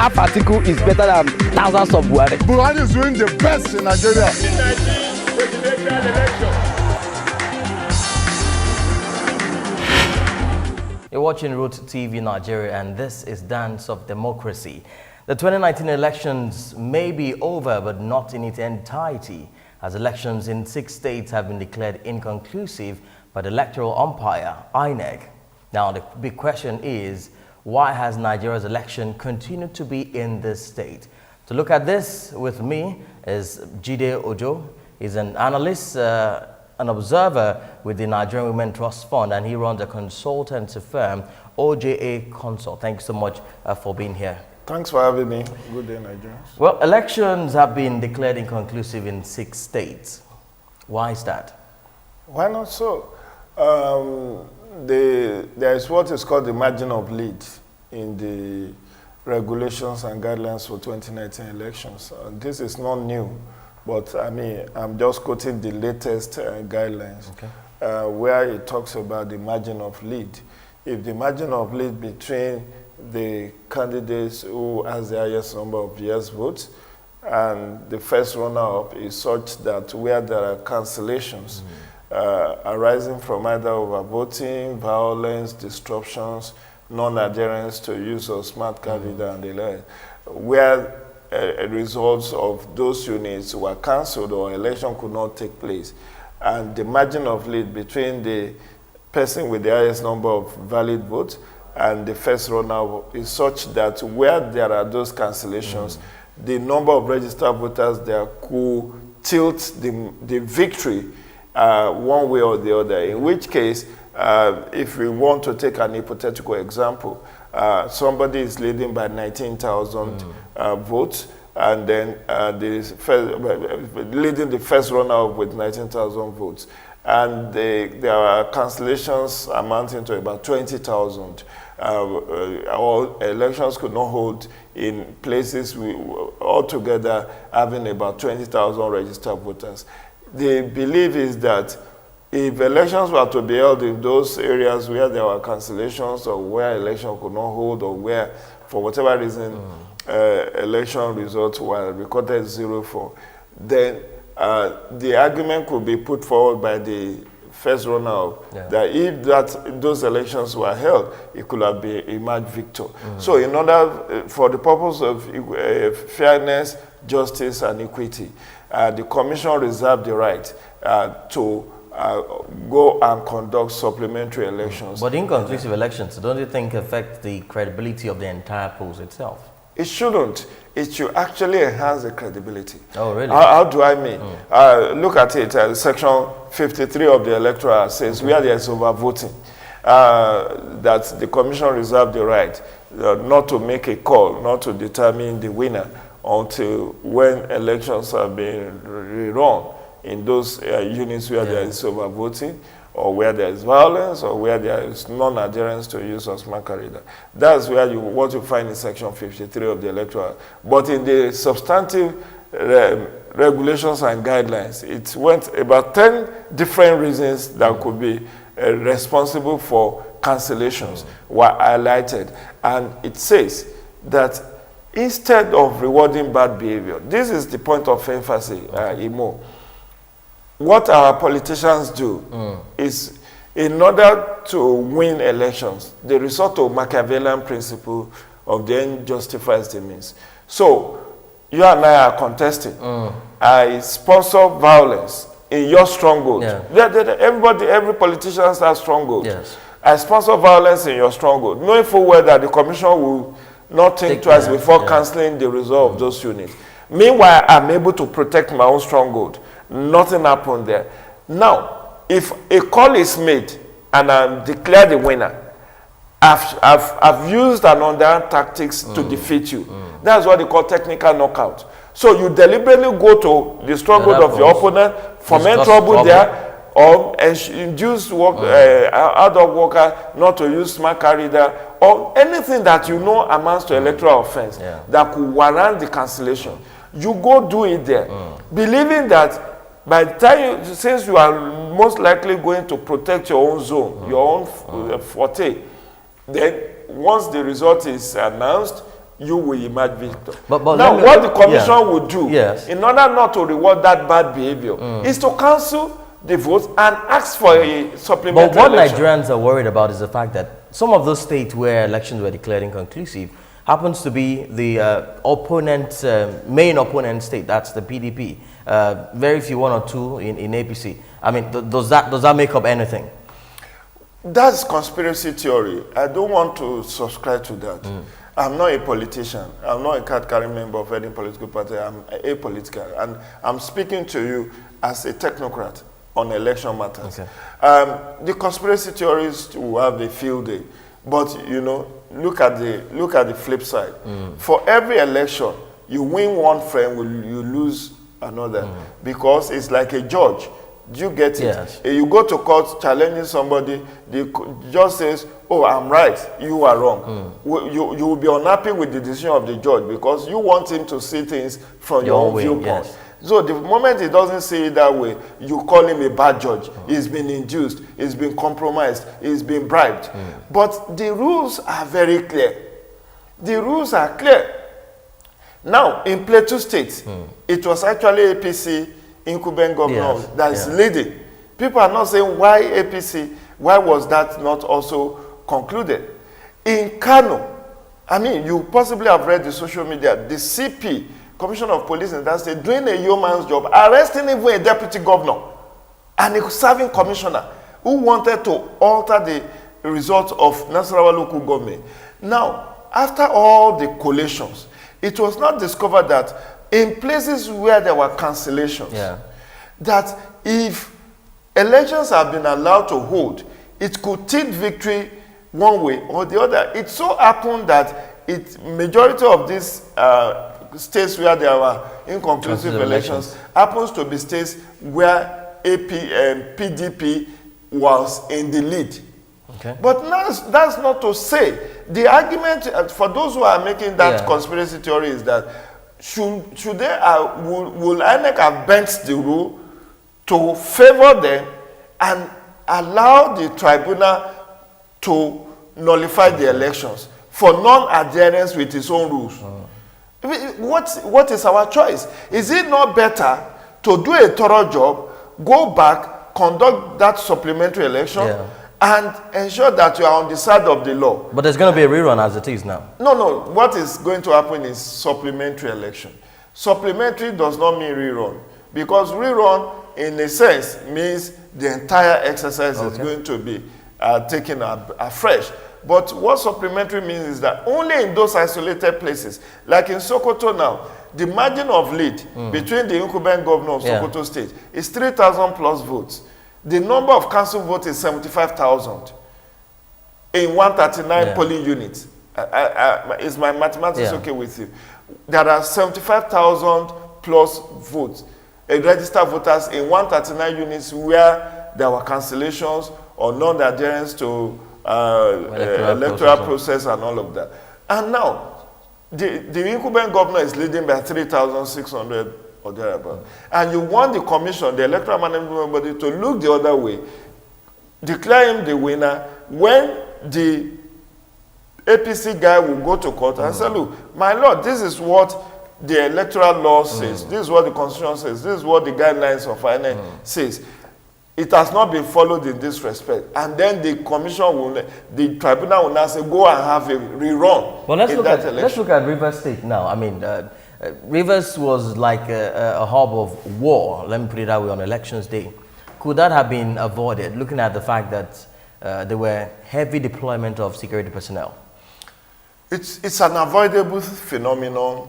half article is better than thousands of Buhari. Buhari is doing the best in Nigeria. You're watching Root TV Nigeria, and this is Dance of Democracy. The 2019 elections may be over, but not in its entirety, as elections in 6 states have been declared inconclusive by the electoral umpire, INEC. Now, the big question is, why has Nigeria's election continued to be in this state? To look at this with me is Jide Ojo. He's an analyst, an observer with the Nigerian Women Trust Fund, and he runs a consultancy firm, OJA Consult. Thank you so much for being here. Thanks for having me. Good day, Nigerians. Well, elections have been declared inconclusive in 6 states. Why is that? Why not so? There is what is called the margin of lead in the regulations and guidelines for 2019 elections. This is not new, but I mean, I'm just quoting the latest guidelines, okay, where it talks about the margin of lead. If the margin of lead between the candidates who has the highest number of yes votes and the first runner-up is such that where there are cancellations arising from either overvoting, violence, disruptions, non-adherence to use of smart card reader and the like, where results of those units were cancelled or election could not take place, and the margin of lead between the person with the highest number of valid votes and the first runner is such that where there are those cancellations, the number of registered voters there could tilt the victory one way or the other. In which case, if we want to take an hypothetical example, somebody is leading by 19,000 votes, and then leading the first runner with 19,000 votes. And there are cancellations amounting to about 20,000. All elections could not hold in places altogether having about 20,000 registered voters. The belief is that if elections were to be held in those areas where there were cancellations or where election could not hold or where, for whatever reason, election results were recorded 0-4, then the argument could be put forward by the first runner-up that if those elections were held, it could have been emerged victor. So in order, for the purpose of fairness, justice, and equity, the Commission reserved the right to go and conduct supplementary elections. But inconclusive elections, don't you think affect the credibility of the entire polls itself? It shouldn't. It should actually enhance the credibility. Oh, really? How do I mean? Look at it. Section 53 of the Electoral Act says where there is overvoting, that the Commission reserved the right not to make a call, not to determine the winner until when elections have been rerun in those units where there is overvoting, or where there is violence, or where there is non-adherence to use of smart card reader. That's where what you find in Section 53 of the Electoral Act. But in the substantive regulations and guidelines, it went about 10 different reasons that could be responsible for cancellations were highlighted. And it says that instead of rewarding bad behavior, this is the point of emphasis, Imo, what our politicians do is, in order to win elections, they resort to Machiavellian principle of the end justifies the means. So, you and I are contesting. I sponsor violence in your stronghold. Every politician has stronghold. I sponsor violence in your stronghold, knowing full well that the Commission will not think twice before cancelling the result of those units. Meanwhile, I'm able to protect my own stronghold. Nothing happened there. Now, if a call is made and I'm declared the winner, I've used an underhand tactics to defeat you. That's what they call technical knockout. So you deliberately go to the stronghold of your opponent, foment trouble there, or induce adult worker not to use smart card reader, or anything that you know amounts to electoral offense that could warrant the cancellation. You go do it there, believing that by the time, since you are most likely going to protect your own zone, your own forte, then once the result is announced you will emerge victor. But now, what the commission yeah. would do, yes. in order not to reward that bad behavior, is to cancel the votes and ask for a supplementary But what election. Nigerians are worried about is the fact that some of those states where elections were declared inconclusive happens to be the main opponent state, that's the PDP. Very few, one or two in APC. I mean, does that make up anything? That's conspiracy theory. I don't want to subscribe to that. I'm not a politician. I'm not a card-carrying member of any political party. I'm apolitical. And I'm speaking to you as a technocrat on election matters. Okay. The conspiracy theorists will have a field day. But, you know, look at the flip side. For every election, you win one friend, you lose another. Because it's like a judge. Do you get it? Yes. You go to court challenging somebody, the judge says, oh, I'm right, you are wrong. You will be unhappy with the decision of the judge because you want him to see things from your own viewpoint. Yes. So the moment he doesn't see it that way, you call him a bad judge. He's been induced, he's been compromised, he's been bribed. But the rules are very clear. The rules are clear. Now, in Plateau State, it was actually APC incumbent governor that is leading. People are not saying why APC, why was that not also concluded? In Kano, I mean, you possibly have read the social media, the CP, Commissioner of Police in that state, doing a yeoman's job, arresting even a deputy governor and a serving commissioner who wanted to alter the results of Nasarawa local government. Now, after all the collations, it was not discovered that in places where there were cancellations, that if elections have been allowed to hold, it could tilt victory one way or the other. It so happened that majority of these states where there were inconclusive elections happens to be states where PDP was in the lead. Okay. But that's not to say. The argument for those who are making that conspiracy theory is that should they will INEC have bent the rule to favor them and allow the tribunal to nullify the elections for non-adherence with its own rules? What is our choice? Is it not better to do a thorough job, go back, conduct that supplementary election, and ensure that you are on the side of the law? But there's going to be a rerun as it is now. No. What is going to happen is supplementary election. Supplementary does not mean rerun, because rerun, in a sense, means the entire exercise is going to be taken afresh. But what supplementary means is that only in those isolated places, like in Sokoto now, the margin of lead between the incumbent governor of Sokoto State is 3,000 plus votes. The number of council votes is 75,000 in 139 polling units. Is my mathematics okay with you? There are 75,000 plus votes, registered voters in 139 units where there were cancellations or non-adherence to electoral process and all of that. And now, the incumbent governor is leading by 3,600 or thereabout. And you want the commission, the electoral management body, to look the other way, declare him the winner, when the APC guy will go to court and say, look, my lord, this is what the electoral law says, this is what the constitution says, this is what the guidelines of INEC says. It has not been followed in this respect. And then the commission the tribunal will now say, go and have a rerun. Well, let's look at Rivers State now. I mean, Rivers was like a hub of war, let me put it that way, on elections day. Could that have been avoided, looking at the fact that there were heavy deployment of security personnel? It's an avoidable phenomenon,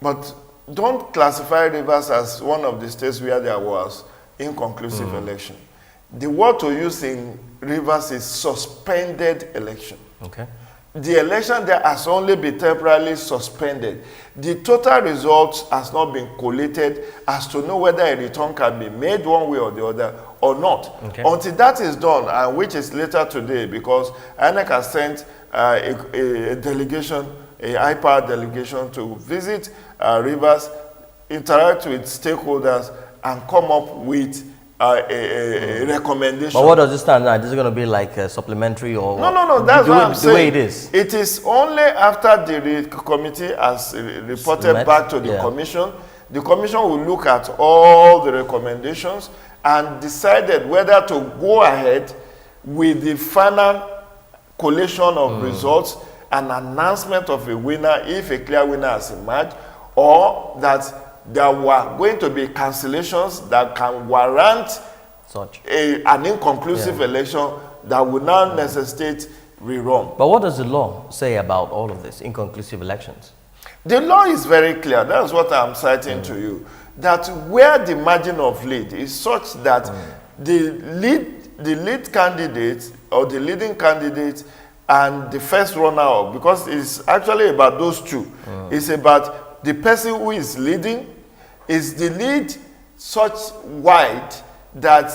but don't classify Rivers as one of the states where there was inconclusive election. The word to use in Rivers is suspended election. Okay. The election there has only been temporarily suspended. The total results has not been collated as to know whether a return can be made one way or the other or not. Okay. Until that is done, and which is later today, because INEC has sent a delegation, a high-powered delegation to visit Rivers, interact with stakeholders, and come up with a recommendation. But what does it stand now? Is it going to be like supplementary or No. That's what I'm saying. The way it is. It is only after the committee has reported back to the commission. The commission will look at all the recommendations and decided whether to go ahead with the final collation of results, an announcement of a winner if a clear winner has emerged, or that there were going to be cancellations that can warrant such an inconclusive election that would now necessitate rerun. But what does the law say about all of this, inconclusive elections? The law is very clear. That's what I'm citing to you. That where the margin of lead is such that the lead candidate or the leading candidate and the first runner-up, because it's actually about those two. It's about the person who is leading. Is the lead such wide that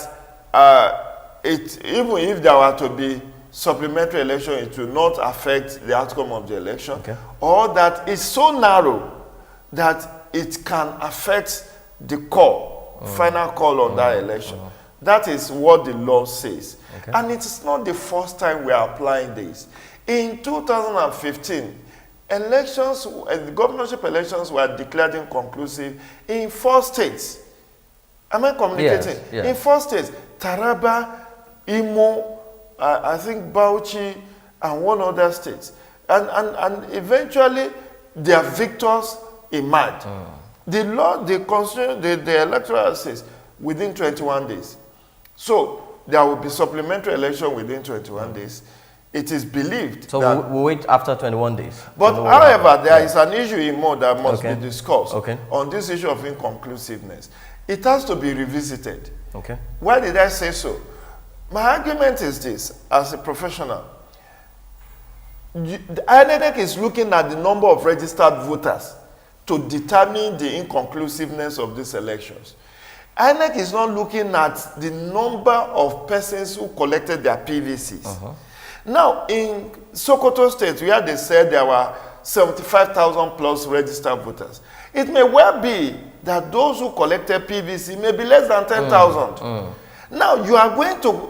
even if there were to be supplementary election, it will not affect the outcome of the election, or that it's so narrow that it can affect the call, final call on that election. That is what the law says. And it's not the first time we are applying this. In 2015, elections, the governorship elections were declared inconclusive in 4 states. Am I communicating? Yes. In 4 states, Taraba, Imo, I think Bauchi, and 1 other state. And eventually, their victors emerged. The law, the constitution, the electoral says within 21 days. So there will be supplementary election within 21 days. It is believed. So we'll wait after 21 days. But however, there is an issue in more that must be discussed on this issue of inconclusiveness. It has to be revisited. Why did I say so? My argument is this, as a professional. The INEC is looking at the number of registered voters to determine the inconclusiveness of these elections. INEC is not looking at the number of persons who collected their PVCs. Now, in Sokoto State, where they said there were 75,000 plus registered voters, it may well be that those who collected PVC may be less than 10,000. Now, you are going to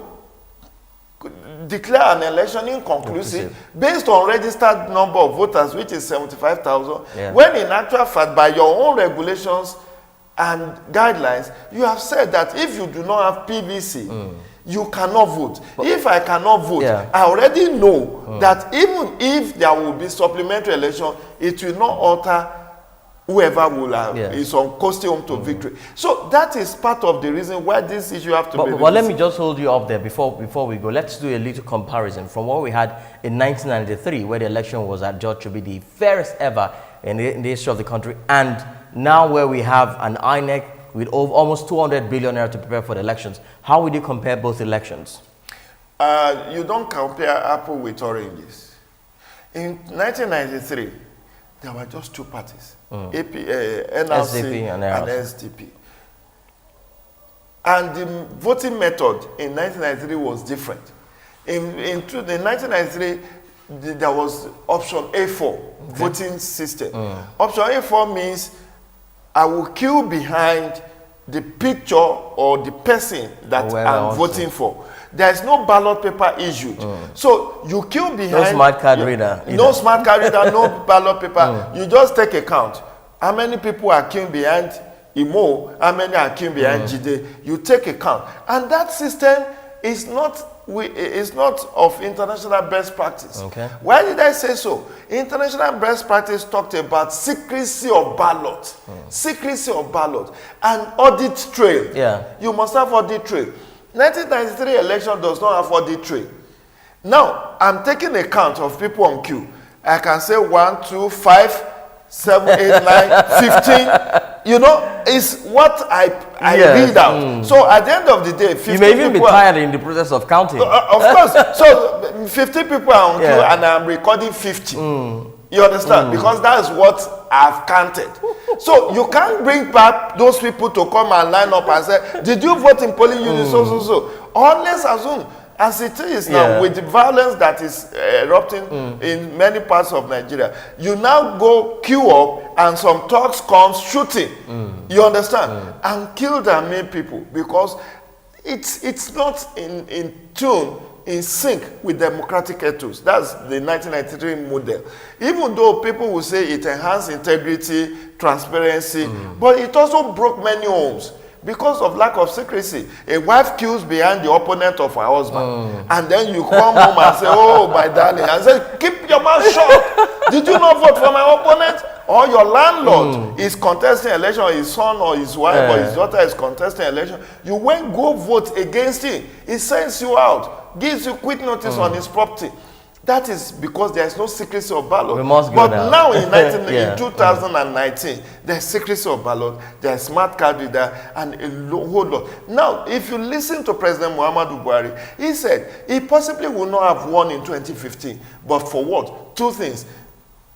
declare an election inconclusive based on registered number of voters, which is 75,000, when in actual fact, by your own regulations and guidelines, you have said that if you do not have PVC, you cannot vote. If I cannot vote, I already know that even if there will be supplementary election, it will not alter whoever will is on coasting to victory. So that is part of the reason why this issue have to be But let me just hold you up there before we go. Let's do a little comparison from what we had in 1993, where the election was adjudged to be the fairest ever in the history of the country, and now where we have an INEC with almost 200 billion naira to prepare for the elections. How would you compare both elections? You don't compare apple with oranges. In 1993, there were just 2 parties, NLC and SDP. And the voting method in 1993 was different. In 1993, there was option A4, voting system. Option A4 means I will queue behind the picture or the person that I'm voting for. There is no ballot paper issued. So you queue behind. No smart card reader. No smart card reader, no ballot paper. You just take a count. How many people are queuing behind Imo? How many are queuing behind Jide? You take a count. And that system is not of international best practice. Why did I say so? International best practice talked about secrecy of ballot. Secrecy of ballot. And audit trail. You must have audit trail. 1993 election does not have audit trail. Now, I'm taking a count of people on queue. I can say 1, 2, 5, 7, 8, 9, 15. You know, it's what I read out. So at the end of the day, 50 you may even be tired in the process of counting. Of course. So 50 people are on queue and I'm recording 50. You understand? Because that is what I've counted. So you can't bring back those people to come and line up and say, did you vote in polling unit so? Or let's assume, as it is now, with the violence that is erupting in many parts of Nigeria, you now go queue up and some thugs come shooting. You understand? And kill and maim people because it's not in tune, in sync with democratic ethos. That's the 1993 model. Even though people will say it enhanced integrity, transparency, but it also broke many homes because of lack of secrecy. A wife queues behind the opponent of her husband, and then you come home and say, oh, my darling, and say, keep your mouth shut. Did you not vote for my opponent? Or your landlord is contesting election, or his son or his wife or his daughter is contesting election. You won't go vote against him. He sends you out, gives you quit notice on his property. That is because there is no secrecy of ballot. We must go but now. in 2019, there's secrecy of ballot, there's smart card reader, and a whole lot. Now, if you listen to President Muhammadu Buhari, he said he possibly will not have won in 2015. But for what? Two things.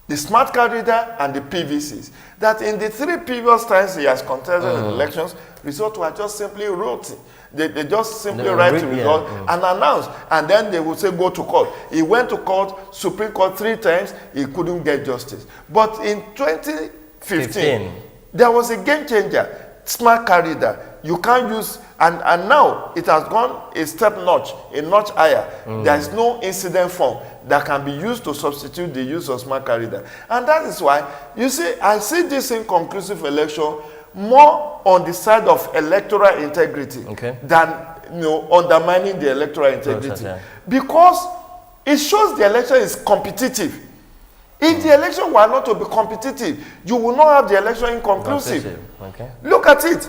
The smart card reader and the PVCs. That in the 3 previous times he has contested in elections, results were just simply routine. They just simply write the result and announce, and then they would say go to court. He went to court, Supreme Court 3 times, he couldn't get justice. But in 2015, there was a game changer, smart card reader. You can't use, and now it has gone a notch higher. There is no incident form that can be used to substitute the use of smart card reader. And that is why, you see, I see this inconclusive election more on the side of electoral integrity than undermining the electoral integrity. Because it shows the election is competitive. If the election were not to be competitive, you will not have the election inconclusive. Look at it.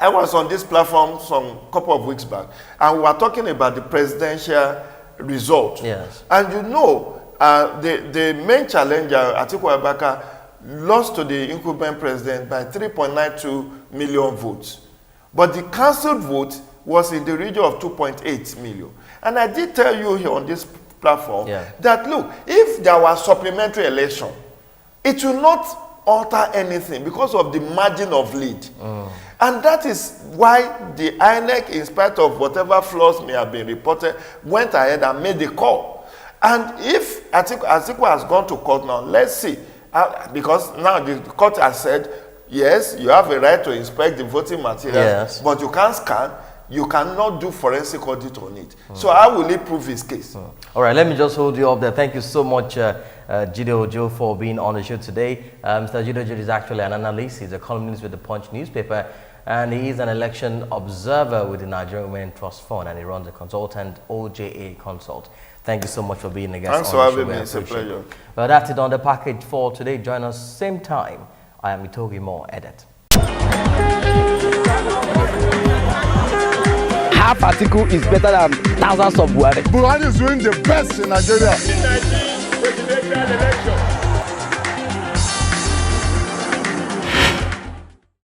I was on this platform some couple of weeks back, and we were talking about the presidential result. And you know, the main challenger, Atiku Abubakar, lost to the incumbent president by 3.92 million votes. But the cancelled vote was in the region of 2.8 million. And I did tell you here on this platform that, look, if there was supplementary election, it will not alter anything because of the margin of lead. And that is why the INEC, in spite of whatever flaws may have been reported, went ahead and made the call. And if Atiku has gone to court now, let's see. Because now the court has said, yes, you have a right to inspect the voting materials, but you can't scan, you cannot do forensic audit on it. So how will he prove his case? All right, let me just hold you up there. Thank you so much, Jide Ojo, for being on the show today. Mr. Jide Ojo is actually an analyst. He's a columnist with the Punch newspaper, and he is an election observer with the Nigerian Women Trust Fund, and he runs a consultant, OJA Consult. Thank you so much for being a guest. Thanks for having me. It's a pleasure. Well, that's it on the package for today. Join us same time. I am Itogi Moore, edit. Half article is better than thousands of Buhari. Buhari is doing the best in Nigeria.